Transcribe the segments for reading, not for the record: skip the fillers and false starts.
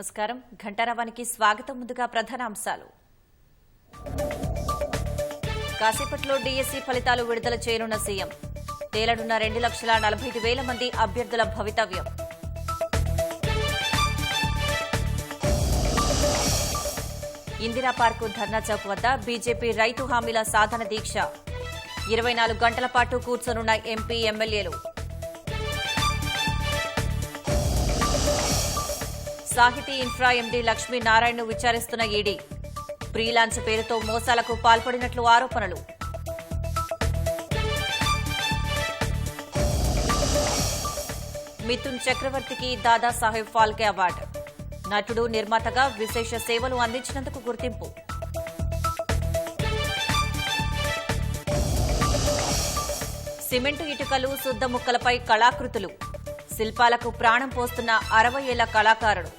నమస్కారం ఘంటారావానికి స్వాగతం. ముందుగా ప్రధాన అంశాలు. కాసేపట్లో డీఎస్సీ ఫలితాలు విడుదల చేయనున్న సీఎం. తేలనున్న 2,45,000 మంది అభ్యర్థుల భవితవ్యం. ఇందిరా పార్కు ధర్నా చౌక్ వద్ద బీజేపీ రైతు హామీల సాధన దీక్ష. 24 గంటల పాటు కూర్చోనున్న ఎంపీ ఎమ్మెల్యేలు. సాహితీ ఇన్ఫ్రా ఎండీ లక్ష్మీనారాయణను విచారిస్తున్న ఈడీ. ఫ్రీలాన్స్ పేరుతో మోసాలకు పాల్పడినట్లు ఆరోపణలు. మిథున్ చక్రవర్తికి దాదాసాహెబ్ ఫాల్కే అవార్డు. నటుడు, నిర్మాతగా విశేష సేవలు అందించినందుకు గుర్తింపు. సిమెంటు ఇటుకలు, శుద్ధ ముక్కలపై కళాకృతులు. శిల్పాలకు ప్రాణం పోస్తున్న 60 ఏళ్ల కళాకారుడు.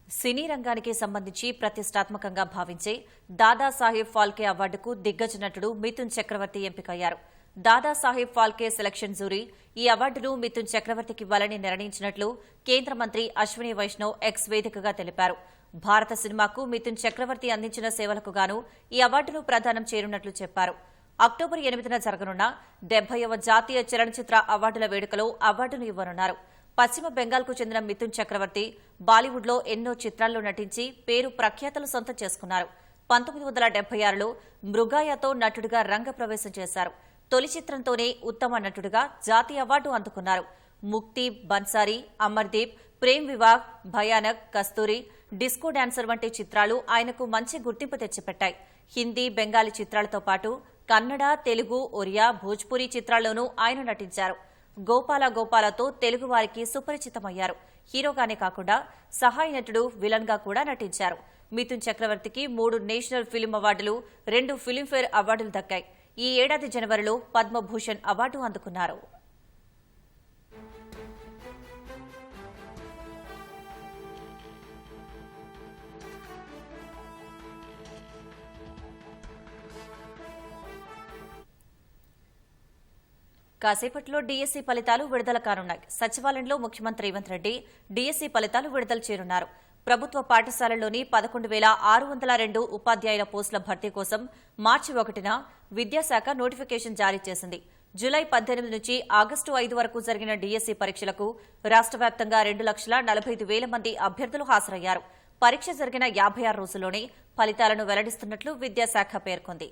సినీ రంగానికి సంబంధించి ప్రతిష్టాత్మకంగా భావించే దాదాసాహెబ్ ఫాల్కే అవార్డుకు దిగ్గజ నటుడు మిథున్ చక్రవర్తి ఎంపికయ్యారు. దాదాసాహెబ్ ఫాల్కే సెలక్షన్ జ్యూరీ ఈ అవార్డును మిథున్ చక్రవర్తికి ఇవ్వాలని నిర్ణయించినట్లు కేంద్ర మంత్రి అశ్విని వైష్ణవ్ ఎక్స్ వేదికగా తెలిపారు. భారత సినిమాకు మిథున్ చక్రవర్తి అందించిన సేవలకు గాను ఈ అవార్డును ప్రదానం చేయనున్నట్లు చెప్పారు. అక్టోబర్ 8న జరగనున్న 70వ జాతీయ చలనచిత్ర అవార్డుల వేడుకలో అవార్డును ఇవ్వనున్నారు. పశ్చిమ బెంగాల్కు చెందిన మిథున్ చక్రవర్తి బాలీవుడ్లో ఎన్నో చిత్రాల్లో నటించి పేరు ప్రఖ్యాతలు సొంతం చేసుకున్నారు. 1976లో మృగాయాతో నటుడిగా రంగప్రవేశం చేశారు. తొలి చిత్రంతోనే ఉత్తమ నటుడిగా జాతీయ అవార్డు అందుకున్నారు. ముక్తి, బన్సారీ, అమర్దీప్, ప్రేమ్ వివాహ్, భయానక్, కస్తూరి, డిస్కో డాన్సర్ వంటి చిత్రాలు ఆయనకు మంచి గుర్తింపు తెచ్చిపెట్టాయి. హిందీ, బెంగాలీ చిత్రాలతో పాటు కన్నడ, తెలుగు, ఒరియా, భోజ్పురి చిత్రాల్లోనూ ఆయన నటించారు. గోపాల గోపాలతో తెలుగు వారికి సుపరిచితమయ్యారు. హీరోగానే కాకుండా సహాయ నటుడు, విలన్ గా కూడా నటించారు. మిథున్ చక్రవర్తికి 3 నేషనల్ ఫిల్మ్ అవార్డులు, 2 ఫిల్మ్ఫేర్ అవార్డులు దక్కాయి. ఈ ఏడాది జనవరిలో పద్మభూషణ్ అవార్డు అందుకున్నారు. కాసేపట్లో డీఎస్సీ ఫలితాలు విడుదల కానున్నాయి. సచివాలయంలో ముఖ్యమంత్రి రేవంత్ రెడ్డి డీఎస్సీ ఫలితాలు విడుదల చేయనున్నారు. ప్రభుత్వ పాఠశాలల్లోని 11,602 ఉపాధ్యాయుల పోస్టుల భర్తీ కోసం మార్చి 1న విద్యాశాఖ నోటిఫికేషన్ జారీ చేసింది. జూలై 18 నుంచి ఆగస్టు 5 వరకు జరిగిన డీఎస్సీ పరీక్షలకు రాష్ట్ర వ్యాప్తంగా 2,45,000 మంది అభ్యర్థులు హాజరయ్యారు. పరీక్ష జరిగిన 56 రోజుల్లోనే ఫలితాలను వెల్లడిస్తున్నట్లు విద్యాశాఖ పేర్కొంది.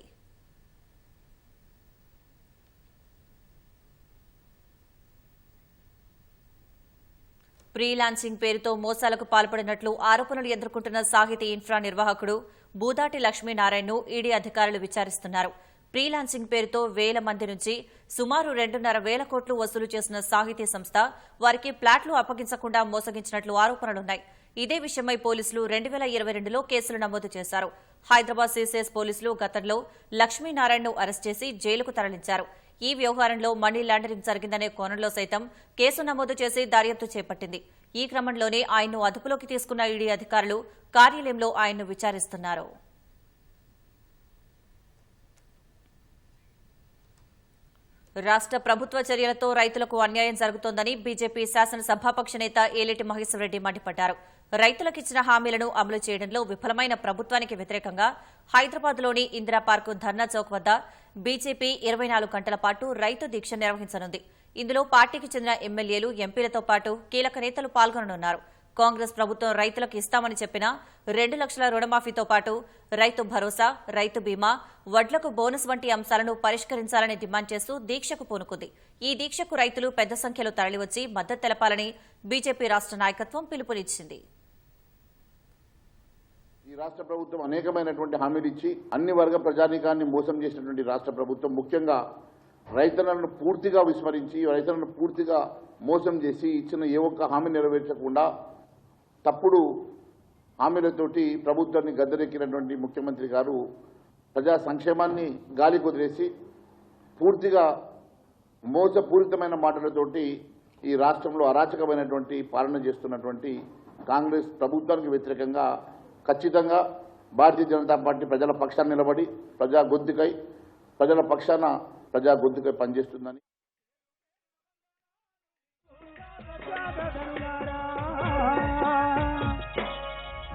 ఫ్రీలాన్సింగ్ పేరుతో మోసాలకు పాల్పడినట్లు ఆరోపణలు ఎదుర్కొంటున్న సాహితీ ఇన్ఫ్రా నిర్వాహకుడు బూదాటి లక్ష్మీనారాయణను ఈడీ అధికారులు విచారిస్తున్నారు. ఫ్రీలాన్సింగ్ పేరుతో వేల మంది నుంచి సుమారు 2.5 కోట్లు వసూలు చేసిన సాహితీ సంస్థ వారికి ప్లాట్లు అప్పగించకుండా మోసగించినట్లు ఆరోపణలున్నాయి. ఇదే విషయమై పోలీసులు 2022లో కేసులు నమోదు చేశారు. హైదరాబాద్ సీసీఎస్ పోలీసులు గతంలో లక్ష్మీనారాయణను అరెస్ట్ చేసి జైలుకు తరలించారు. ఈ వ్యవహారంలో మనీ లాండరింగ్ జరిగిందనే కోణంలో సైతం కేసు నమోదు చేసి దర్యాప్తు చేపట్టింది. ఈ క్రమంలోనే ఆయన్ను అదుపులోకి తీసుకున్న ఈడీ అధికారులు కార్యాలయంలో ఆయన్ను విచారిస్తున్నారు. రాష్ట్ర ప్రభుత్వ చర్యలతో రైతులకు అన్యాయం జరుగుతోందని బీజేపీ శాసనసభాపక్ష నేత ఏలేటి మహేశ్వర్ రెడ్డి మండిపడ్డారు. రైతులకిచ్చిన హామీలను అమలు చేయడంలో విఫలమైన ప్రభుత్వానికి వ్యతిరేకంగా హైదరాబాద్లోని ఇందిరా పార్కు ధర్నా చౌక్ వద్ద బీజేపీ 24 గంటల పాటు రైతు దీక్ష నిర్వహించనుంది. ఇందులో పార్టీకి చెందిన ఎమ్మెల్యేలు, ఎంపీలతో పాటు కీలక నేతలు పాల్గొననున్నారు. కాంగ్రెస్ ప్రభుత్వం రైతులకు ఇస్తామని చెప్పిన 2 లక్షల రుణమాఫీతో పాటు రైతు భరోసా, రైతు బీమా, వడ్లకు బోనస్ వంటి అంశాలను పరిష్కరించాలని డిమాండ్ చేస్తూ దీక్షకు పూనుకుంది. ఈ దీక్షకు రైతులు పెద్ద సంఖ్యలో తరలివచ్చి మద్దతు తెలపాలని బీజేపీ రాష్ట్ర నాయకత్వం పిలుపునిచ్చింది. ఈ రాష్ట్ర ప్రభుత్వం అనేకమైనటువంటి హామీలు ఇచ్చి అన్ని వర్గ ప్రజానీకాన్ని మోసం చేసినటువంటి రాష్ట్ర ప్రభుత్వం ముఖ్యంగా రైతులను పూర్తిగా విస్మరించి, రైతులను పూర్తిగా మోసం చేసి ఇచ్చిన ఏ ఒక్క హామీ నెరవేర్చకుండా తప్పుడు హామీలతోటి ప్రభుత్వాన్ని గద్దెనెక్కినటువంటి ముఖ్యమంత్రి గారు ప్రజా సంక్షేమాన్ని గాలి కుదిరేసి పూర్తిగా మోసపూరితమైన మాటలతోటి ఈ రాష్ట్రంలో అరాచకమైనటువంటి పాలన చేస్తున్నటువంటి కాంగ్రెస్ ప్రభుత్వానికి వ్యతిరేకంగా ఖచ్చితంగా భారతీయ జనతా పార్టీ ప్రజల పక్షాన్ని నిలబడి ప్రజా గొంతుకై ప్రజల పక్షాన ప్రజా గొంతుకై పనిచేస్తుందని.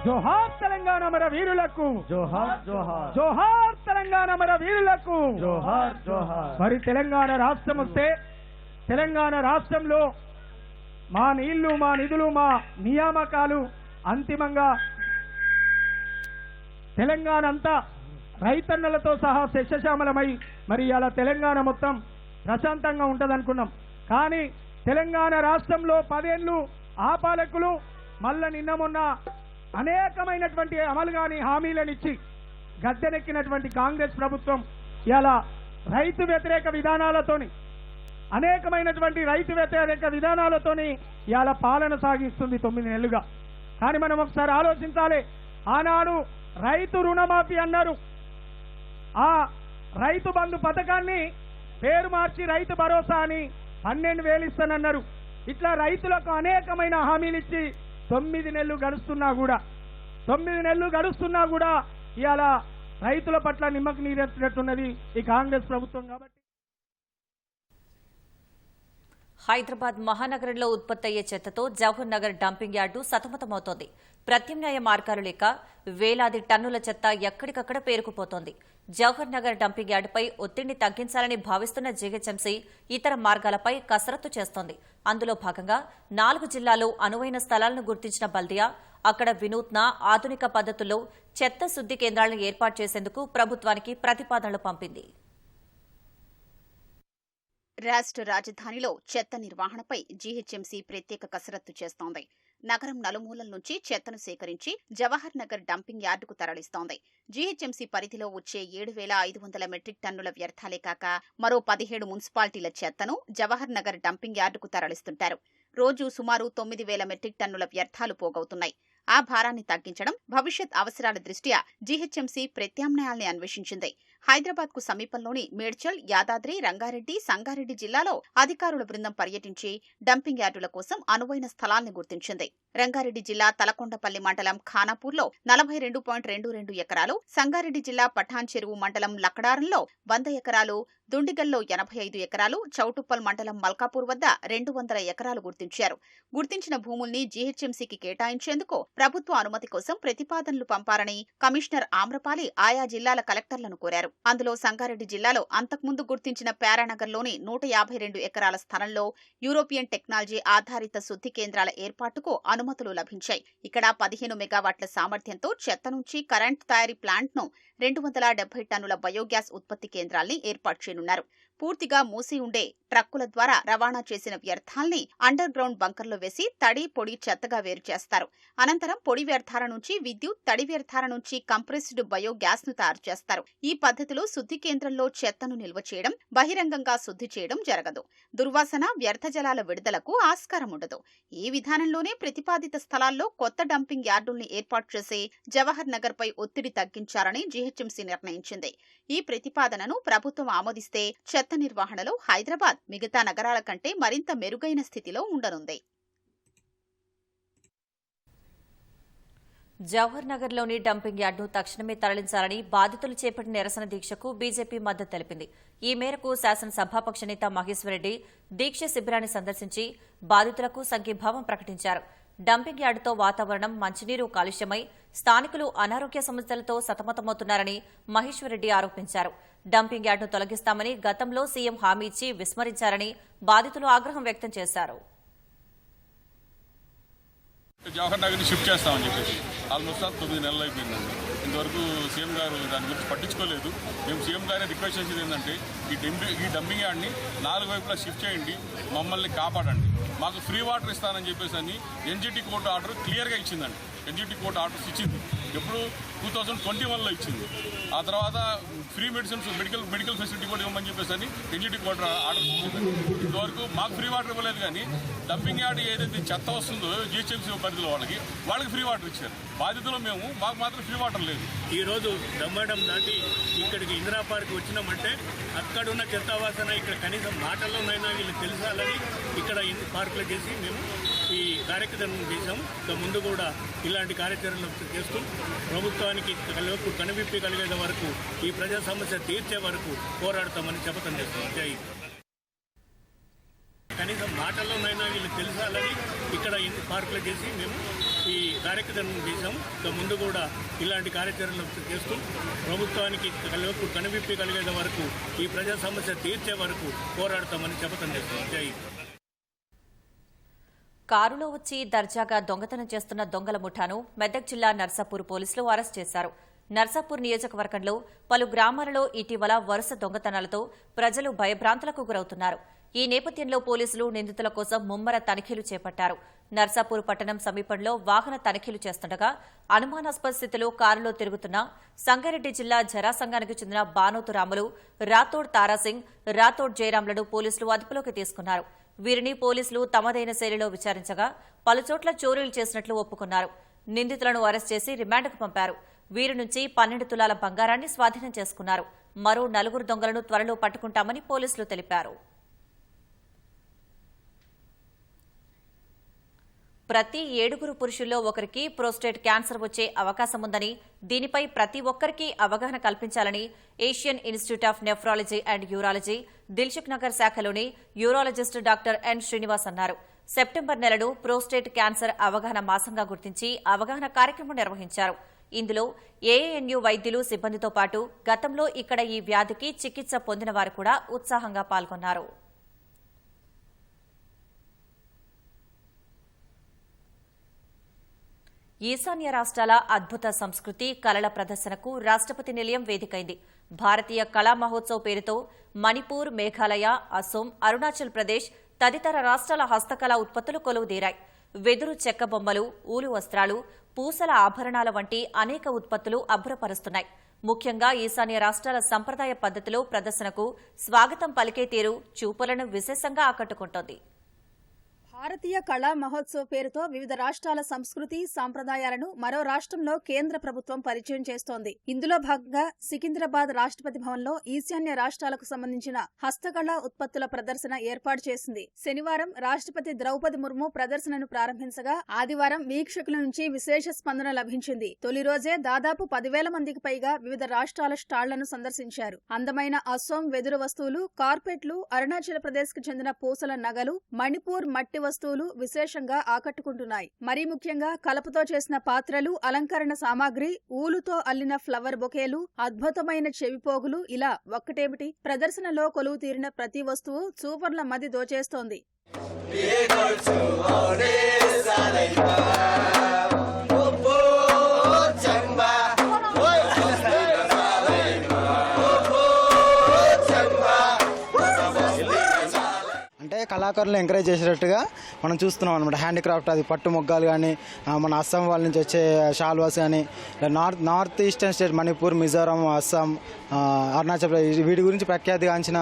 జోహార్ తెలంగాణ మన వీరులకు, జోహార్ జోహార్ జోహార్ తెలంగాణ మన వీరులకు, జోహార్ జోహార్. మరి తెలంగాణ రాష్ట్రం వస్తే తెలంగాణ రాష్ట్రంలో మా నీళ్లు, మా నిధులు, మా నియామకాలు అంతిమంగా తెలంగాణ అంతా రైతన్నలతో సహా శస్యశ్యామలమై మరి అలా తెలంగాణ మొత్తం ప్రశాంతంగా ఉంటదనుకున్నాం. కానీ తెలంగాణ రాష్ట్రంలో 10 ఏళ్లు ఆ పాలకులు మళ్ళా నిన్న మొన్న అనేకమైనటువంటి అమలు కాని హామీలనిచ్చి గద్దెనెక్కినటువంటి కాంగ్రెస్ ప్రభుత్వం ఇలా రైతు వ్యతిరేక విధానాలతోని, అనేకమైనటువంటి రైతు వ్యతిరేక విధానాలతోని ఇవాళ పాలన సాగిస్తుంది 9 నెలలుగా. కానీ మనం ఒకసారి ఆలోచించాలి. ఆనాడు రైతు రుణమాఫీ అన్నారు, ఆ రైతు బంధు పథకాన్ని పేరు మార్చి రైతు భరోసా అని 12,000 ఇస్తానన్నారు. ఇట్లా రైతులకు అనేకమైన హామీలు ఇచ్చి 9 నెలలు గడుస్తున్నా కూడా ఇవాళ రైతుల పట్ల నిమ్మకు నీరెత్తినట్టున్నది ఈ కాంగ్రెస్ ప్రభుత్వం. కాబట్టి హైదరాబాద్ మహానగరంలో ఉత్పత్తి అయ్యే చెత్తతో జవహర్ నగర్ డంపింగ్ యార్డు సతమతమవుతోంది. ప్రత్యామ్నాయ మార్గాలు లేక వేలాది టన్నుల చెత్త ఎక్కడికక్కడ పేరుకుపోతోంది. జవహర్ నగర్ డంపింగ్ యార్డుపై ఒత్తిడిని తగ్గించాలని భావిస్తున్న జీహెచ్ఎంసీ ఇతర మార్గాలపై కసరత్తు చేస్తోంది. అందులో భాగంగా 4 జిల్లాల్లో అనువైన స్థలాలను గుర్తించిన బల్దియా అక్కడ వినూత్న ఆధునిక పద్ధతుల్లో చెత్త శుద్ది కేంద్రాలను ఏర్పాటు చేసేందుకు ప్రభుత్వానికి ప్రతిపాదనలు పంపింది. రాష్ట్ర రాజధానిలో చెత్త నిర్వహణపై జీహెచ్ఎంసీ ప్రత్యేక కసరత్తు చేస్తోంది. నగరం నలుమూలల నుంచి చెత్తను సేకరించి జవహర్ నగర్ డంపింగ్ యార్డుకు తరలిస్తోంది. జీహెచ్ఎంసీ పరిధిలో వచ్చే 7,500 మెట్రిక్ టన్నుల వ్యర్థాలే కాక మరో 17 మున్సిపాలిటీల చెత్తను జవహర్ నగర్ డంపింగ్ యార్డుకు తరలిస్తుంటారు. రోజు సుమారు 9,000 మెట్రిక్ టన్నుల వ్యర్థాలు పోగవుతున్నాయి. ఆ భారాన్ని తగ్గించడం, భవిష్యత్ అవసరాల దృష్ట్యా జీహెచ్ఎంసీ ప్రత్యామ్నాయాల్ని అన్వేషించింది. హైదరాబాద్ కు సమీపంలోని మేడ్చల్, యాదాద్రి, రంగారెడ్డి, సంగారెడ్డి జిల్లాలో అధికారుల బృందం పర్యటించి డంపింగ్ యార్డుల కోసం అనువైన స్థలాల్ని గుర్తించింది. రంగారెడ్డి జిల్లా తలకొండపల్లి మండలం ఖానాపూర్లో 42.22 ఎకరాలు, సంగారెడ్డి జిల్లా పఠాన్ చెరువు మండలం లక్కడారంలో 100 ఎకరాలు, దుండిగల్లో 85 ఎకరాలు, చౌటుప్పల్ మండలం మల్కాపూర్ వద్ద 200 ఎకరాలు గుర్తించారు. గుర్తించిన భూముల్ని జీహెచ్ఎంసీకి కేటాయించేందుకు ప్రభుత్వ అనుమతి కోసం ప్రతిపాదనలు పంపారని కమిషనర్ ఆమ్రపాలి ఆయా జిల్లాల కలెక్టర్లను కోరారు. అందులో సంగారెడ్డి జిల్లాలో అంతకుముందు గుర్తించిన ప్యారానగర్లోని 152 ఎకరాల స్థలంలో యూరోపియన్ టెక్నాలజీ ఆధారిత శుద్ధి కేంద్రాల ఏర్పాటుకు అనుమతులు లభించాయి. ఇక్కడ 15 మెగావాట్ల సామర్థ్యంతో చెత్త నుంచి కరెంట్ తయారీ ప్లాంట్ను 270 టన్నుల బయోగ్యాస్ ఉత్పత్తి కేంద్రాల్ని ఏర్పాటు చేయనున్నారు. పూర్తిగా మూసి ఉండే ట్రక్కుల ద్వారా రవాణా చేసిన వ్యర్థాల్ని అండర్ గ్రౌండ్ బంకర్లో వేసి తడి, పొడి చెత్తగా వేరు చేస్తారు. అనంతరం పొడి వ్యర్థాల నుంచి విద్యుత్, తడి వ్యర్థాల నుంచి కంప్రెస్డ్ బయోగ్యాస్ ను తయారు చేస్తారు. ఈ పద్ధతిలో శుద్ధి కేంద్రంలో చెత్తను నిల్వ చేయడం, బహిరంగంగా శుద్ధి చేయడం జరగదు. దుర్వాసన, వ్యర్థ జలాల విడుదలకు ఆస్కారం ఉండదు. ఈ విధానంలోనే ప్రతిపాదిత స్థలాల్లో కొత్త డంపింగ్ యార్డుల్ని ఏర్పాటు చేసి జవహర్ నగర్ పై ఒత్తిడి తగ్గించాలని జీహెచ్ఎంసీ నిర్ణయించింది. ఈ ప్రతిపాదనను ప్రభుత్వం ఆమోదిస్తే చెత్త నిర్వహణలో హైదరాబాద్ మిగతా నగరాల కంటే మరింత మెరుగైన స్థితిలో ఉండనుంది. జవహర్ నగర్లోని డంపింగ్ యార్డును తక్షణమే తరలించాలని బాధితులు చేపట్టిన నిరసన దీక్షకు బీజేపీ మద్దతు తెలిపింది. ఈ మేరకు శాసనసభాపక్ష నేత మహేశ్వరరెడ్డి దీక్ష శిబిరాన్ని సందర్శించి బాధితులకు సంఘీభావం ప్రకటించారు. డంపింగ్ యార్డుతో వాతావరణం, మంచినీరు కాలుష్యమై స్థానికులు అనారోగ్య సమస్యలతో సతమతమవుతున్నారని మహేశ్వరరెడ్డి ఆరోపించారు. డంపింగ్ యార్డును తొలగిస్తామని గతంలో సీఎం హామీ ఇచ్చి విస్మరించారని బాధితులు ఆగ్రహం వ్యక్తం చేశారు. జవహర్ నగర్ని షిఫ్ట్ చేస్తామని చెప్పేసి ఆల్మోస్ట్ 9 నెలలు అయిపోయిందండి. ఇంతవరకు సీఎం గారు దాని గురించి పట్టించుకోలేదు. మేము సీఎం గారిని రిక్వెస్ట్ చేసేది ఏంటంటే ఈ డంపింగ్ యార్డ్ని 4 వైపులా షిఫ్ట్ చేయండి, మమ్మల్ని కాపాడండి, మాకు ఫ్రీ వాటర్ ఇస్తానని చెప్పేసి అని ఎన్జిటి కోర్టు ఆర్డర్ క్లియర్గా ఇచ్చిందండి. ఎన్జిటి కోర్టు ఆర్డర్స్ ఇచ్చింది ఎప్పుడు 2021లో ఇచ్చింది. ఆ తర్వాత ఫ్రీ మెడిసిన్స్, మెడికల్ ఫెసిలిటీ కూడా ఇవ్వమని చెప్పేసి అని ఎన్జిటి కోర్టు ఆర్డర్స్ ఇచ్చింది. ఇంతవరకు మాకు ఫ్రీ వాటర్ ఇవ్వలేదు. కానీ డంపింగ్ యార్డ్ ఏదైతే చెత్త వస్తుందో జీహెచ్ఎంసీ పరిధిలో వాళ్ళకి ఫ్రీ వాటర్ ఇచ్చారు. బాధితులు మేము, మాకు మాత్రం ఫ్రీ వాటర్ లేదు. ఈరోజు దమ్మడం దాటి ఇక్కడికి ఇందిరా పార్క్ వచ్చినామంటే అక్కడున్న చెత్త వాసన ఇక్కడ కనీసం మాటల్లోనైనా వీళ్ళు తెలుసాలని ఇక్కడ పార్కులో చేసి మేము ఈ కార్యక్రమం చేశాం. ఇంకా ముందు కూడా ఇలాంటి కార్యాచరణలు చేస్తూ ప్రభుత్వానికి కనువిప్పి కలిగేంత వరకు ఈ ప్రజా సమస్య తీర్చే వరకు పోరాడతామని శపథం చేస్తాం. జై. కనీసం మాటల్లోనైనా వీళ్ళు తెలుసాలని ఇక్కడ పార్కులు చేసి మేము ఈ కార్యక్రమం చేశాం. ఇంకా ముందు కూడా ఇలాంటి కార్యాచరణలు చేస్తూ ప్రభుత్వానికి కనువిప్పి కలిగేంత వరకు ఈ ప్రజా సమస్య తీర్చే వరకు పోరాడతామని శపథం చేస్తాం. జై. కారులో వచ్చి దర్జాగా దొంగతనం చేస్తున్న దొంగల ముఠాను మెదక్ జిల్లా నర్సాపూర్ పోలీసులు అరెస్ట్ చేశారు. నర్సాపూర్ నియోజకవర్గంలో పలు గ్రామాలలో ఇటీవల వరుస దొంగతనాలతో ప్రజలు భయభ్రాంతులకు గురవుతున్నారు. ఈ నేపథ్యంలో పోలీసులు నిందితుల కోసం ముమ్మర తనిఖీలు చేపట్టారు. నర్సాపూర్ పట్టణం సమీపంలో వాహన తనిఖీలు చేస్తుండగా అనుమానాస్పద స్థితిలో కారులో తిరుగుతున్న సంగారెడ్డి జిల్లా జరాసంగానికి చెందిన బానోతు రాములు, రాథోడ్ తారాసింగ్, రాథోడ్ జయరాంలను పోలీసులు అదుపులోకి తీసుకున్నారు. వీరిని పోలీసులు తమదైన శైలిలో విచారించగా పలుచోట్ల చోరీలు చేసినట్లు ఒప్పుకున్నారు. నిందితులను అరెస్ట్ చేసి రిమాండ్కు పంపారు. వీరి నుంచి 12 తులాల బంగారాన్ని స్వాధీనం చేసుకున్నారు. మరో 4 దొంగలను త్వరలో పట్టుకుంటామని పోలీసులు తెలిపారు. ప్రతి 7 పురుషుల్లో ఒకరికి ప్రోస్టేట్ క్యాన్సర్ వచ్చే అవకాశం ఉందని, దీనిపై ప్రతి ఒక్కరికి అవగాహన కల్పించాలని Asian institute of nephrology and urology Dilsukhnagar శాఖలోని యూరాలజిస్ట్ డాక్టర్ ఎన్ శ్రీనివాస్ అన్నారు. సెప్టెంబర్ నెలను ప్రోస్టేట్ క్యాన్సర్ అవగాహన మాసంగా గుర్తించి అవగాహన కార్యక్రమం నిర్వహించారు. ఇందులో ఏఎన్యూ వైద్యులు, సిబ్బందితో పాటు గతంలో ఇక్కడ ఈ వ్యాధికి చికిత్స పొందిన వారు కూడా ఉత్సాహంగా పాల్గొన్నారు. ఈశాన్య రాష్ట్రాల అద్భుత సంస్కృతి, కళల ప్రదర్శనకు రాష్ట్రపతి నిలయం వేదికైంది. భారతీయ కళా మహోత్సవ్ పేరుతో మణిపూర్, మేఘాలయ, అసోం, అరుణాచల్ ప్రదేశ్ తదితర రాష్ట్రాల హస్తకళా ఉత్పత్తులు కొలువుదీరాయి. వెదురు చెక్క బొమ్మలు, ఊలు వస్త్రాలు, పూసల ఆభరణాల వంటి అనేక ఉత్పత్తులు అబ్బురపరుస్తున్నాయి. ముఖ్యంగా ఈశాన్య రాష్ట్రాల సంప్రదాయ పద్ధతిలో ప్రదర్శనకు స్వాగతం పలికే తీరు చూపులను విశేషంగా ఆకట్టుకుంటోంది. భారతీయ కళా మహోత్సవ్ పేరుతో వివిధ రాష్ట్రాల సంస్కృతి, సాంప్రదాయాలను మరో రాష్ట్రంలో కేంద్ర ప్రభుత్వం పరిచయం చేస్తోంది. ఇందులో భాగంగా సికింద్రాబాద్ రాష్ట్రపతి భవన్లో ఈశాన్య రాష్ట్రాలకు సంబంధించిన హస్తకళా ఉత్పత్తుల ప్రదర్శన ఏర్పాటు చేసింది. శనివారం రాష్ట్రపతి ద్రౌపది ముర్ము ప్రదర్శనను ప్రారంభించగా ఆదివారం వీక్షకుల నుంచి విశేష స్పందన లభించింది. తొలి రోజే దాదాపు 10,000 మందికి పైగా వివిధ రాష్ట్రాల స్టాళ్లను సందర్శించారు. అందమైన అసోం వెదురు వస్తువులు, కార్పెట్లు, అరుణాచల్ ప్రదేశ్ కు చెందిన పూసల నగలు, మణిపూర్ మట్టి వస్తువులు విశేషంగా ఆకట్టుకుంటున్నాయి. మరీ ముఖ్యంగా కలపతో చేసిన పాత్రలు, అలంకరణ సామాగ్రి, ఊలుతో అల్లిన ఫ్లవర్ బొకేలు, అద్భుతమైన చెవిపోగులు, ఇలా ఒక్కటేమిటి ప్రదర్శనలో కొలువు తీరిన ప్రతి వస్తువు చూపర్ల మది దోచేస్తోంది. కళాకారులను ఎంకరేజ్ చేసేటట్టుగా మనం చూస్తున్నాం అనమాట. హ్యాండీక్రాఫ్ట్, అది పట్టు మొగ్గాలు కానీ, మన అస్సాం వాళ్ళ నుంచి వచ్చే షాల్వాస్ కానీ, north eastern state Manipur, Mizoram, Assam, Arunachal Pradesh వీటి గురించి ప్రఖ్యాతిగాంచిన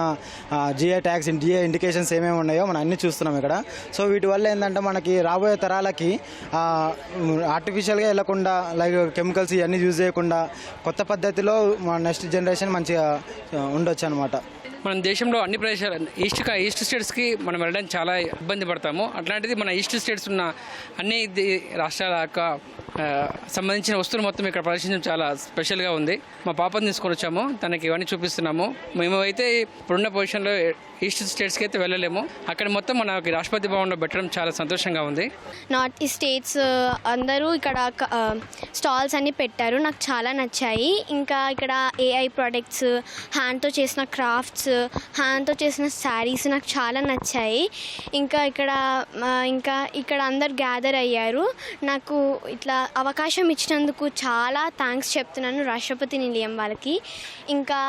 జిఐ ట్యాగ్స్, జిఐ ఇండికేషన్స్ ఏమేమి ఉన్నాయో మనం అన్ని చూస్తున్నాం ఇక్కడ. సో వీటి వల్ల ఏంటంటే మనకి రాబోయే తరాలకి ఆర్టిఫిషియల్గా వెళ్లకుండా, లైక్ కెమికల్స్ ఇవన్నీ యూజ్ చేయకుండా కొత్త పద్ధతిలో మన నెక్స్ట్ జనరేషన్ మంచిగా ఉండొచ్చు అనమాట. మన దేశంలో అన్ని ప్రదేశాలు ఈస్ట్ స్టేట్స్కి మనం వెళ్ళడానికి చాలా ఇబ్బంది పడతాము. అట్లాంటిది మన ఈస్ట్ స్టేట్స్ ఉన్న అన్ని రాష్ట్రాల యొక్క సంబంధించిన వస్తువులు మొత్తం ఇక్కడ ప్రదర్శించడం చాలా స్పెషల్గా ఉంది. మా పాపను తీసుకొని వచ్చాము, తనకి ఇవన్నీ చూపిస్తున్నాము. మేము అయితే ఇప్పుడున్న పొజిషన్లో ఈస్ట్ స్టేట్స్కి అయితే వెళ్ళలేము. అక్కడ మొత్తం మనకి రాష్ట్రపతి భవన్లో పెట్టడం చాలా సంతోషంగా ఉంది. నార్త్ ఈస్ట్ స్టేట్స్ అందరూ ఇక్కడ స్టాల్స్ అన్ని పెట్టారు, నాకు చాలా నచ్చాయి. ఇంకా ఇక్కడ ఏఐ ప్రోడక్ట్స్, హ్యాండ్తో చేసిన క్రాఫ్ట్స్, హ్యాండ్తో చేసిన శారీస్ నాకు చాలా నచ్చాయి. ఇంకా ఇక్కడ అందరు గ్యాదర్ అయ్యారు. నాకు ఇట్లా అవకాశం ఇచ్చినందుకు చాలా థ్యాంక్స్ చెప్తున్నాను రాష్ట్రపతి నిలయం వాళ్ళకి. ఇంకా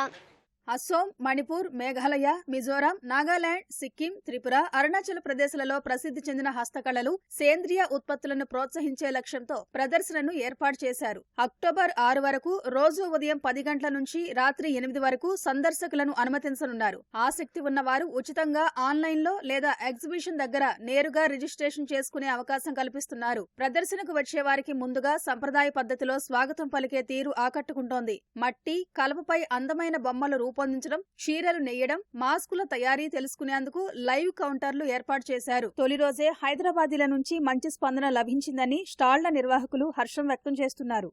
అసోం, మణిపూర్, మేఘాలయ, మిజోరాం, నాగాలాండ్, సిక్కిం, త్రిపుర, అరుణాచల్ ప్రదేశ్లలో ప్రసిద్ధి చెందిన హస్తకళలు, సేంద్రియ ఉత్పత్తులను ప్రోత్సహించే లక్ష్యంతో ప్రదర్శనను ఏర్పాటు చేశారు. అక్టోబర్ 6 వరకు రోజు ఉదయం 10 గంటల నుంచి రాత్రి 8 వరకు సందర్శకులను అనుమతించనున్నారు. ఆసక్తి ఉన్నవారు ఉచితంగా ఆన్లైన్లో లేదా ఎగ్జిబిషన్ దగ్గర నేరుగా రిజిస్ట్రేషన్ చేసుకునే అవకాశం కల్పిస్తున్నారు. ప్రదర్శనకు వచ్చే వారికి ముందుగా సంప్రదాయ పద్ధతిలో స్వాగతం పలికే తీరు ఆకట్టుకుంటోంది. మట్టి, కలపపై అందమైన బొమ్మలు రూపొందించడం, చీరలు నెయ్యడం, మాస్కుల తయారీ తెలుసుకునేందుకు లైవ్ కౌంటర్లు ఏర్పాటు చేశారు. తొలి రోజే హైదరాబాదీల నుంచి మంచి స్పందన లభించిందని స్టాళ్ల నిర్వాహకులు హర్షం వ్యక్తం చేస్తున్నారు.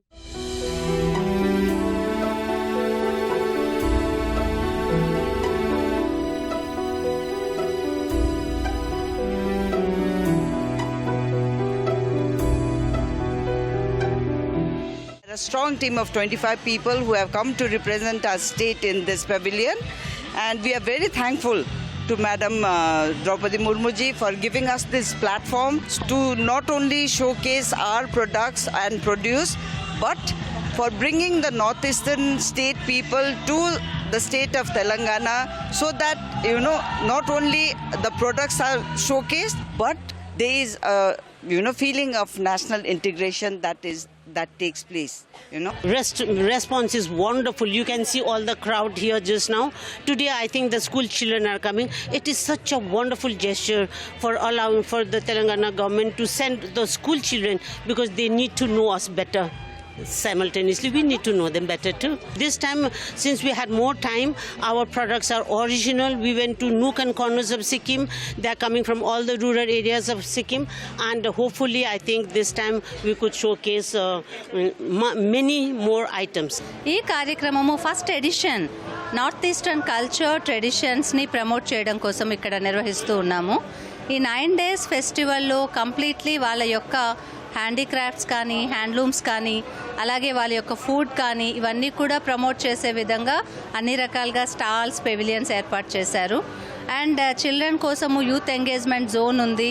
A strong team of 25 people who have come to represent our state in this pavilion, and we are very thankful to Madam Draupadi Murmu ji for giving us this platform to not only showcase our products and produce, but for bringing the northeastern state people to the state of Telangana, so that not only the products are showcased, but there is a feeling of national integration that takes place. Response is wonderful. You can see all the crowd here just now. Today I think the school children are coming. It is such a wonderful gesture for allowing for the Telangana government to send the school children, because they need to know us better. Simultaneously we need to know them better too. This time, since we had more time, our products are original. We went to nook and corners of Sikkim. They are coming from all the rural areas of Sikkim, and hopefully I think this time we could showcase many more items. ఈ కార్యక్రమము first edition north eastern culture ట్రెడిషన్స్ని promote చేయడం కోసం ఇక్కడ నిర్వహిస్తూ ఉన్నాము. ఈ 9 days ఫెస్టివల్లో completely వాళ్ళ యొక్క హ్యాండీక్రాఫ్ట్స్ కానీ, హ్యాండ్లూమ్స్ కానీ, అలాగే వాళ్ళ యొక్క ఫుడ్ కానీ ఇవన్నీ కూడా ప్రమోట్ చేసే విధంగా అన్ని రకాలుగా స్టాల్స్, పెవిలియన్స్ ఏర్పాటు చేశారు. అండ్ చిల్డ్రన్ కోసము యూత్ ఎంగేజ్మెంట్ జోన్ ఉంది.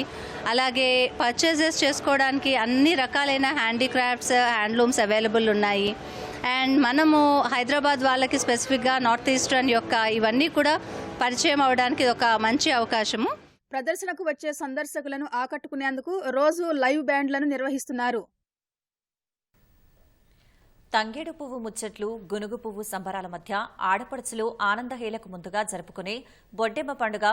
అలాగే పర్చేజెస్ చేసుకోవడానికి అన్ని రకాలైన హ్యాండీక్రాఫ్ట్స్, హ్యాండ్లూమ్స్ అవైలబుల్ ఉన్నాయి. అండ్ మనము హైదరాబాద్ వాళ్ళకి స్పెసిఫిక్గా నార్త్ ఈస్టర్న్ యొక్క ఇవన్నీ కూడా పరిచయం అవడానికి ఒక మంచి అవకాశము. ప్రదర్శనకు వచ్చే సందర్శకులను ఆకట్టుకునేందుకు రోజు లైవ్ బ్యాండ్లను నిర్వహిస్తున్నారు. తంగేడు పువ్వు ముచ్చట్లు, గునుగు పువ్వు సంబరాల మధ్య ఆడపడుచులు ఆనందహేళకు ముందుగా జరుపుకునే బొడ్డెమ్మ పండుగ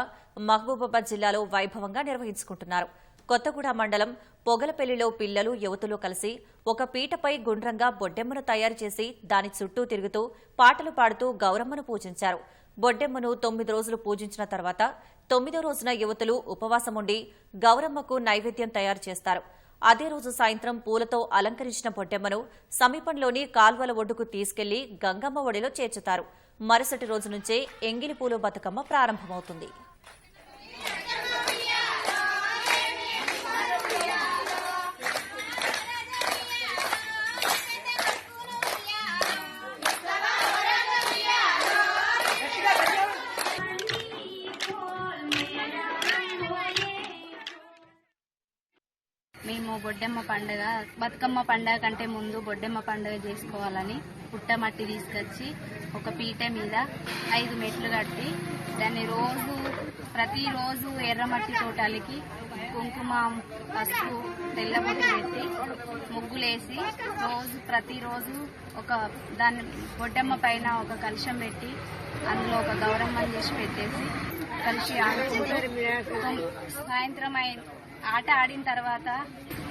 మహబూబాబాద్ జిల్లాలో వైభవంగా నిర్వహించుకుంటున్నారు. కొత్తగూడ మండలం పొగలపల్లిలో పిల్లలు, యువతులు కలిసి ఒక పీటపై గుండ్రంగా బొడ్డెమ్మను తయారు చేసి దాని చుట్టూ తిరుగుతూ పాటలు పాడుతూ గౌరమ్మను పూజించారు. బొడ్డెమ్మను 9 రోజులు పూజించిన తర్వాత 9వ రోజున యువతులు ఉపవాసముండి గౌరమ్మకు నైవేద్యం తయారు చేస్తారు. అదే రోజు సాయంత్రం పూలతో అలంకరించిన బొడ్డెమ్మను సమీపంలోని కాల్వల ఒడ్డుకు తీసుకెళ్లి గంగమ్మ ఒడిలో చేర్చుతారు. మరుసటి రోజు నుంచే ఎంగిలి పూలు బతుకమ్మ ప్రారంభమవుతుంది. మేము బొడ్డెమ్మ పండుగ, బతుకమ్మ పండుగ కంటే ముందు బొడ్డెమ్మ పండుగ చేసుకోవాలని పుట్టమట్టి తీసుకొచ్చి ఒక పీట మీద 5 మెట్లు కట్టి దాన్ని ప్రతిరోజు ఎర్రమట్టి తోటాలకి కుంకుమ, పసుపు, తెల్లబొట్టు పెట్టి ముగ్గులేసి ప్రతిరోజు దాన్ని బొడ్డెమ్మ పైన ఒక కలశం పెట్టి అందులో ఒక గౌరమ్మని చేసి పెట్టేసి కలిసి ఆడుకుంటూ సాయంత్రం ఆట ఆడిన తర్వాత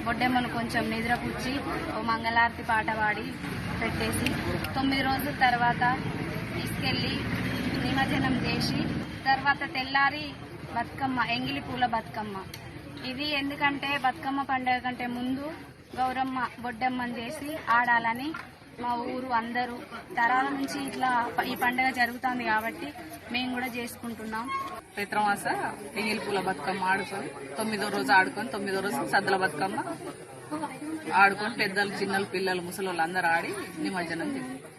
బొడ్డెమ్మను కొంచెం నిద్రపుచ్చి ఓ మంగళారతి పాట పాడి పెట్టేసి 9 రోజుల తర్వాత తీసుకెళ్లి నిమజ్జనం చేసి తర్వాత తెల్లారి బతుకమ్మ, ఎంగిలి పూల బతుకమ్మ. ఇది ఎందుకంటే బతుకమ్మ పండుగ కంటే ముందు గౌరమ్మ బొడ్డెమ్మని చేసి ఆడాలని మా ఊరు అందరూ తరాల నుంచి ఇట్లా ఈ పండుగ జరుగుతుంది కాబట్టి మేము కూడా చేసుకుంటున్నాం. చైత్రమాస ఎంగిలి పూల బతుకమ్మ ఆడుకొని 9వ రోజు ఆడుకొని 9వ రోజు సద్దుల బతుకమ్మ ఆడుకొని పెద్దలు, చిన్నలు, పిల్లలు, ముసలోళ్ళు అందరూ ఆడి నిమజ్జనం చేస్తారు.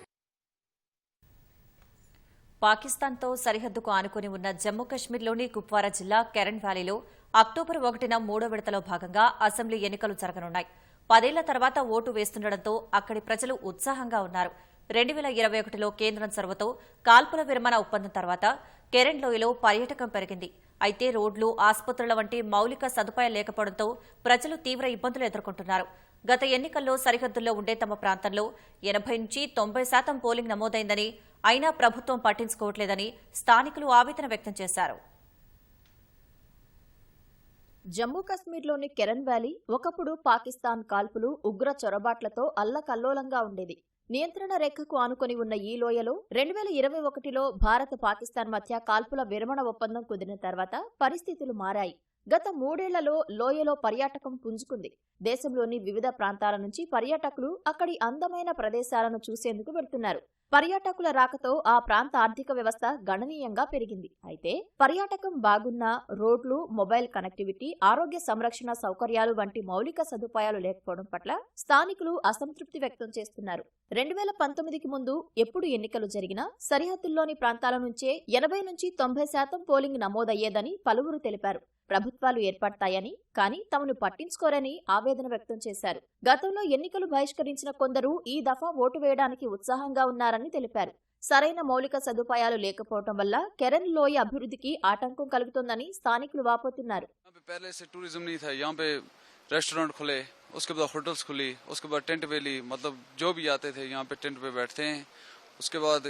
పాకిస్తాన్తో సరిహద్దుకు ఆనుకుని ఉన్న జమ్మూ కశ్మీర్లోని కుప్వారా జిల్లా కెరన్ వ్యాలీలో అక్టోబర్ 1న 3వ విడతలో భాగంగా అసెంబ్లీ ఎన్నికలు జరగనున్నాయి. 10 ఏళ్ల తర్వాత ఓటు వేస్తుండటంతో అక్కడి ప్రజలు ఉత్సాహంగా ఉన్నారు. 2021లో కేంద్రం చొరవతో కాల్పుల విరమణ ఒప్పందం తర్వాత కెరన్ లోయలో పర్యాటకం పెరిగింది. అయితే రోడ్లు, ఆసుపత్రుల వంటి మౌలిక సదుపాయాలు లేకపోవడంతో ప్రజలు తీవ్ర ఇబ్బందులు ఎదుర్కొంటున్నారు. గత ఎన్నికల్లో సరిహద్దుల్లో ఉండే తమ ప్రాంతంలో 80 నుంచి 90% పోలింగ్ నమోదైందని, అయినా ప్రభుత్వం పట్టించుకోవట్లేదని స్థానికులు ఆవేదన వ్యక్తం చేశారు. జమ్మూ కశ్మీర్లోని కెరన్ వ్యాలీ ఒకప్పుడు పాకిస్తాన్ కాల్పులు, ఉగ్ర చొరబాట్లతో అల్లకల్లోలంగా ఉండేది. నియంత్రణ రేఖకు ఆనుకొని ఉన్న ఈ లోయలో 2021లో భారత్-పాకిస్తాన్ మధ్య కాల్పుల విరమణ ఒప్పందం కుదిరిన తర్వాత పరిస్థితులు మారాయి. గత 3 ఏళ్లలో లోయలో పర్యాటకం పుంజుకుంది. దేశంలోని వివిధ ప్రాంతాల నుంచి పర్యాటకులు అక్కడి అందమైన ప్రదేశాలను చూసేందుకు వెళ్తున్నారు. పర్యాటకుల రాకతో ఆ ప్రాంత ఆర్థిక వ్యవస్థ గణనీయంగా పెరిగింది. అయితే పర్యాటకం బాగున్నా రోడ్లు, మొబైల్ కనెక్టివిటీ, ఆరోగ్య సంరక్షణ సౌకర్యాలు వంటి మౌలిక సదుపాయాలు లేకపోవడం పట్ల స్థానికులు అసంతృప్తి వ్యక్తం చేస్తున్నారు. 2019కి ముందు ఎప్పుడు ఎన్నికలు జరిగినా సరిహద్దుల్లోని ప్రాంతాల నుంచే 80 నుంచి 90% పోలింగ్ నమోదయ్యేదని పలువురు తెలిపారు. ప్రభుత్వాలు ఏర్పడతాయని, కానీ తమను పట్టించుకోరని ఆవేదన వ్యక్తం చేశారు. గతంలో ఎన్నికలు బహిష్కరించిన కొందరు ఈ దఫా ఓటు వేయడానికి ఉత్సాహంగా ఉన్నారని తెలిపారు. సరైన మౌలిక సదుపాయాలు లేకపోవడం వల్ల కెరన్ లోయ అభివృద్ధికి ఆటంకం కలుగుతోందని స్థానికులు వాపోతున్నారు. रेस्टोरेंट खुले, उसके बाद होटल्स खुली, उसके बाद टेंट वैली, मतलब जो भी आते थे यहाँ पे टेंट पे बैठते हैं. उसके बाद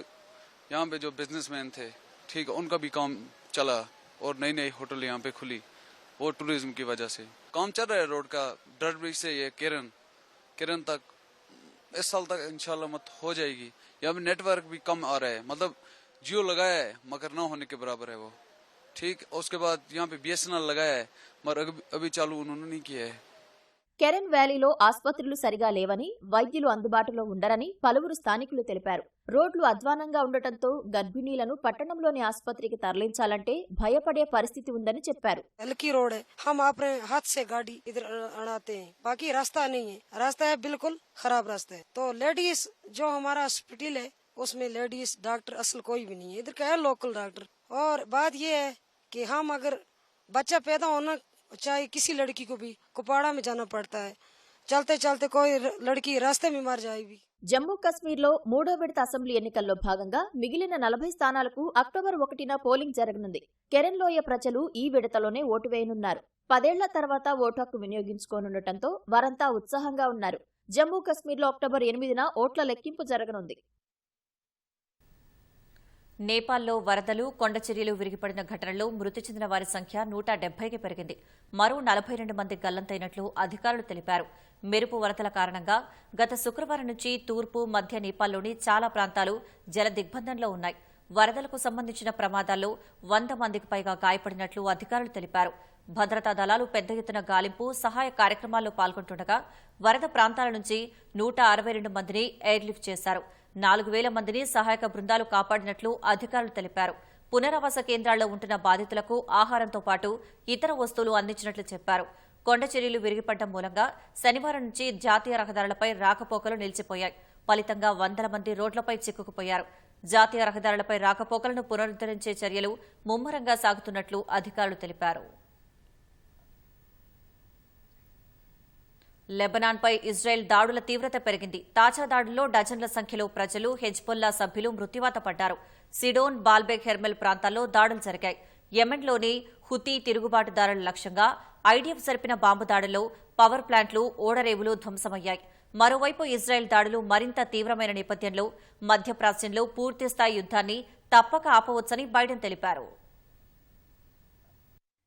यहाँ पे जो बिजनेसमैन थे, ठीक, उनका भी काम चला और नई नई होटल यहाँ पे खुली, वो टूरिज्म की वजह से काम चल रहा है. रोड का डर ब्रिज से ये केरन तक इस साल तक इंशाल्लाह मत हो जाएगी. यहाँ पे नेटवर्क भी कम आ रहा है, मतलब जियो लगाया है मगर न होने के बराबर है वो, ठीक. उसके बाद यहाँ पे BSNL लगाया है मगर अभी चालू उन्होंने नहीं किया है. కెరన్ వ్యాలీలో ఆసుపత్రులు సరిగా లేవని, వైద్యులు అందుబాటులో ఉండరని పలువురు స్థానికులు తెలిపారు. రోడ్లు అధ్వానంగా ఉండటంతో గర్భిణీలను పట్టణంలోని ఆసుపత్రికి తరలించాలంటే భయపడే పరిస్థితి ఉందని చెప్పారు. हल्की रोड है, हम अपने हाथ से गाड़ी इधर अड़ाते हैं, बाकी रास्ता नहीं है. रास्ता है बिल्कुल खराब रास्ता है. तो लेडीज जो हमारा हॉस्पिटल है उसमें लेडीज डॉक्टर असल कोई भी नहीं है. इधर का है लोकल डॉक्टर. और बात ये है कि हम अगर बच्चा पैदा होना चाहे किसी लड़की को भी कुपाड़ा में जाना पड़ता है. चलते चलते कोई लड़की रास्ते में मर जाएगी. జమ్మూ కశ్మీర్లో 3వ విడత అసెంబ్లీ ఎన్నికల్లో భాగంగా మిగిలిన 40 స్థానాలకు అక్టోబర్ 1న పోలింగ్ జరగనుంది. కెరన్ లోయ ప్రజలు ఈ విడతలోనే ఓటు వేయనున్నారు. 10 ఏళ్ల తర్వాత ఓటు హక్కు వినియోగించుకోనుండటంతో వారంతా ఉత్సాహంగా ఉన్నారు. జమ్మూ కశ్మీర్లో అక్టోబర్ 8న ఓట్ల లెక్కింపు జరగనుంది. నేపాల్లో వరదలు, కొండచర్యలు విరిగిపడిన ఘటనలో మృతి చెందిన వారి సంఖ్య 170కి పెరిగింది. మరో 42 మంది గల్లంతైనట్లు అధికారులు తెలిపారు. మెరుపు వరదల కారణంగా గత శుక్రవారం నుంచి తూర్పు, మధ్య నేపాల్లోని చాలా ప్రాంతాలు జల దిగ్బంధంలో ఉన్నాయి. వరదలకు సంబంధించిన ప్రమాదాల్లో 100 మందికి పైగా గాయపడినట్లు అధికారులు తెలిపారు. భద్రతా దళాలు పెద్ద ఎత్తున గాలింపు, సహాయ కార్యక్రమాల్లో పాల్గొంటుండగా వరద ప్రాంతాల నుంచి 162 మందిని ఎయిర్లిఫ్ట్ చేశారు. 4000 మందిని సహాయక బృందాలు కాపాడినట్లు అధికారులు తెలిపారు. పునరావాస కేంద్రాల్లో ఉంటున్న బాధితులకు ఆహారంతో పాటు ఇతర వస్తువులు అందించినట్లు చెప్పారు. కొండచర్యలు విరిగిపడడం మూలంగా శనివారం నుంచి జాతీయ రహదారులపై రాకపోకలు నిలిచిపోయాయి. ఫలితంగా 100 మంది రోడ్లపై చిక్కుకుపోయారు. జాతీయ రహదారులపై రాకపోకలను పునరుద్దరించే చర్యలు ముమ్మరంగా సాగుతున్నట్లు అధికారులు తెలిపారు. లెబనాన్పై ఇజ్రాయెల్ దాడుల తీవ్రత పెరిగింది. తాజా దాడుల్లో డజన్ల సంఖ్యలో ప్రజలు, హెజ్బొల్లా సభ్యులు మృత్యువాత పడ్డారు. సిడోన్, బాల్బెక్, హెర్మెల్ ప్రాంతాల్లో దాడులు జరిగాయి. యెమెన్లోని హుతీ తిరుగుబాటుదారుల లక్ష్యంగా ఐడిఎఫ్ జరిపిన బాంబు దాడుల్లో పవర్ ప్లాంట్లు, ఓడరేవులు ధ్వంసమయ్యాయి. మరోవైపు ఇజ్రాయెల్ దాడులు మరింత తీవ్రమైన నేపథ్యంలో మధ్యప్రాచ్యంలో పూర్తిస్థాయి యుద్ధాన్ని తప్పక ఆపవచ్చని బైడెన్ తెలిపారు.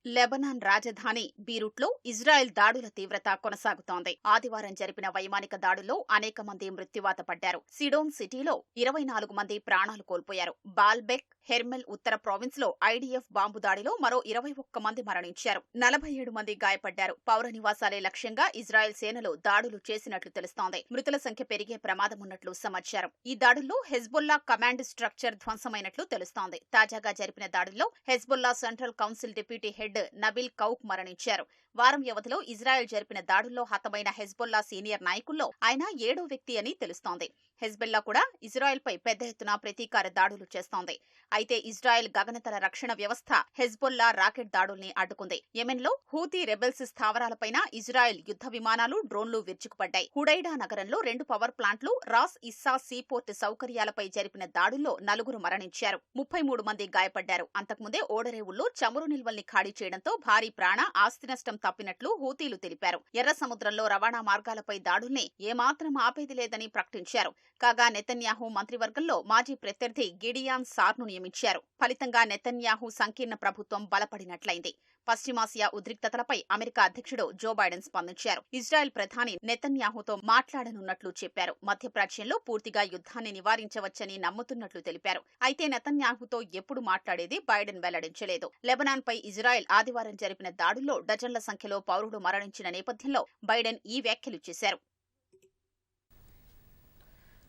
లెబనాన్ రాజధాని బీరూట్లో ఇజ్రాయెల్ దాడుల తీవ్రత కొనసాగుతోంది. ఆదివారం జరిపిన వైమానిక దాడుల్లో అనేక మంది మృత్యువాత పడ్డారు. సిడోన్ సిటీలో 24 మంది ప్రాణాలు కోల్పోయారు. బాల్బెక్, హెర్మెల్ ఉత్తర ప్రావిన్స్ లో ఐడిఎఫ్ బాంబు దాడిలో మరో 21 మంది మరణించారు. 47 మంది గాయపడ్డారు. పౌర నివాసాలే లక్ష్యంగా ఇజ్రాయెల్ సేనలు దాడులు చేసినట్లు తెలుస్తోంది. మృతుల సంఖ్య పెరిగే ప్రమాదమున్నట్లు సమాచారం. ఈ దాడుల్లో హెజ్బొల్లా కమాండ్ స్ట్రక్చర్ ధ్వంసమైనట్లు తెలుస్తోంది. తాజాగా జరిపిన దాడుల్లో Hezbollah central council deputy head Nabil Qaouk మరణించారు. వారం వ్యవధిలో ఇజ్రాయెల్ జరిపిన దాడుల్లో హతమైన హెజ్బొల్లా సీనియర్ నాయకుల్లో ఆయన 7వ వ్యక్తి అని తెలుస్తోంది. హెజ్బొల్లా కూడా ఇజ్రాయెల్పై పెద్ద ఎత్తున ప్రతీకార దాడులు చేస్తోంది. అయితే ఇజ్రాయెల్ గగనతల రక్షణ వ్యవస్థ హెజ్బొల్లా రాకెట్ దాడుల్ని అడ్డుకుంది. యెమెన్లో హూతీ రెబెల్స్ స్థావరాలపైన ఇజ్రాయెల్ యుద్ధ విమానాలు, డ్రోన్లు విరుచుకుపడ్డాయి. హుడైడా నగరంలో 2 పవర్ ప్లాంట్లు, రాస్ ఇస్సా సీపోర్ట్ సౌకర్యాలపై జరిపిన దాడుల్లో 4 మరణించారు. 33 మంది గాయపడ్డారు. అంతకుముందే ఓడరేవుల్లో చమురు నిల్వల్ని ఖాళీ చేయడంతో భారీ ప్రాణ, ఆస్తి నష్టం తప్పినట్లు హూతీలు తెలిపారు. ఎర్ర సముద్రంలో రవాణా మార్గాలపై దాడుల్ని ఏమాత్రం ఆపేది లేదని ప్రకటించారు. కాగా నెతన్యాహు మంత్రివర్గంలో మాజీ ప్రత్యర్థి గిడియాన్ సార్ను నియమించారు. ఫలితంగా నెతన్యాహు సంకీర్ణ ప్రభుత్వం బలపడినట్లయింది. పశ్చిమాసియా ఉద్రిక్తతలపై అమెరికా అధ్యక్షుడు జో బైడెన్ స్పందించారు. ఇజ్రాయెల్ ప్రధాని నెతన్యాహుతో మాట్లాడనున్నట్లు చెప్పారు. మధ్యప్రాచ్యంలో పూర్తిగా యుద్ధాన్ని నివారించవచ్చని నమ్ముతున్నట్లు తెలిపారు. అయితే నెతన్యాహుతో ఎప్పుడు మాట్లాడేది బైడెన్ వెల్లడించలేదు. లెబనాన్పై ఇజ్రాయెల్ ఆదివారం జరిపిన దాడుల్లో డజన్ల సంఖ్యలో పౌరులు మరణించిన నేపథ్యంలో బైడెన్ ఈ వ్యాఖ్యలు చేశారు.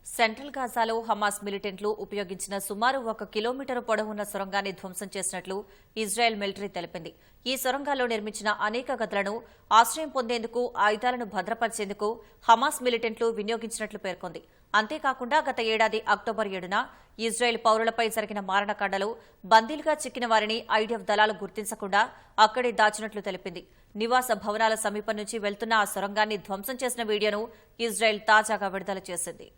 సెంట్రల్ గాజాలో హమాస్ మిలిటెంట్లు ఉపయోగించిన సుమారు 1 కిలోమీటరు పొడవున్న సొరంగాన్ని ధ్వంసం చేసినట్లు ఇజ్రాయెల్ మిలిటరీ తెలిపింది. ఈ సొరంగాల్లో నిర్మించిన అనేక గదులను ఆశ్రయం పొందేందుకు, ఆయుధాలను భద్రపరిచేందుకు హమాస్ మిలిటెంట్లు వినియోగించినట్లు పేర్కొంది. అంతేకాకుండా గత ఏడాది అక్టోబర్ 7న ఇజ్రాయెల్ పౌరులపై జరిగిన మారణకాండలో బందీలుగా చిక్కిన వారిని ఐడిఎఫ్ దళాలు గుర్తించకుండా అక్కడే దాచినట్లు తెలిపింది. నివాస భవనాల సమీపం నుంచి వెళ్తున్న ఆ సొరంగాన్ని ధ్వంసం చేసిన వీడియోను ఇజ్రాయెల్ తాజాగా విడుదల చేసింది.